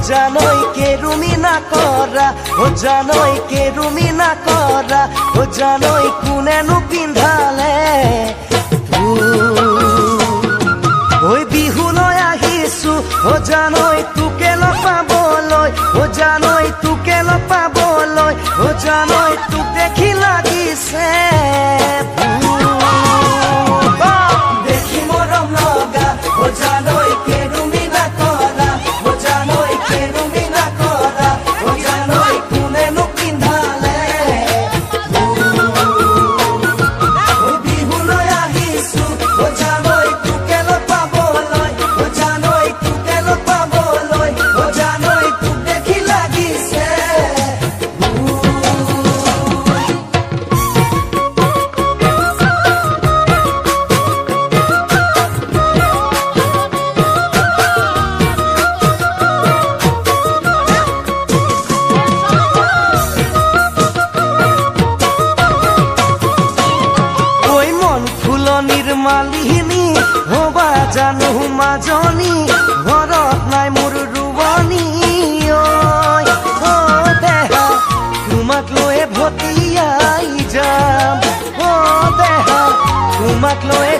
জানই কেৰুমি না কৰা জানই কেৰুমি না কৰা জানই কোনেনো পিন্ধালে ঐ বিহুলৈ আহিছো জানই তোকে লগ পাবলৈ জানই তোকে লগ পাবলৈ জানই তোক দেখি লাগিছে দেখি মৰম লগা জানই কেৰুমি না কৰা জানই কেৰুমি না কৰা জানই কোনেনো পিন্ধালে বিহুলৈ আহিছো জানই তোকে লগ পাবলৈ জানই তোকে লগ পাবলৈ জানই তোক দেখি লাগিছে মালিনী হবা জানো মাজনী ঘৰত নাই মোৰ ৰুৱনী দেহা তোমাক লৈ ভটিয়াই যাম দেহা তোমাক লৈ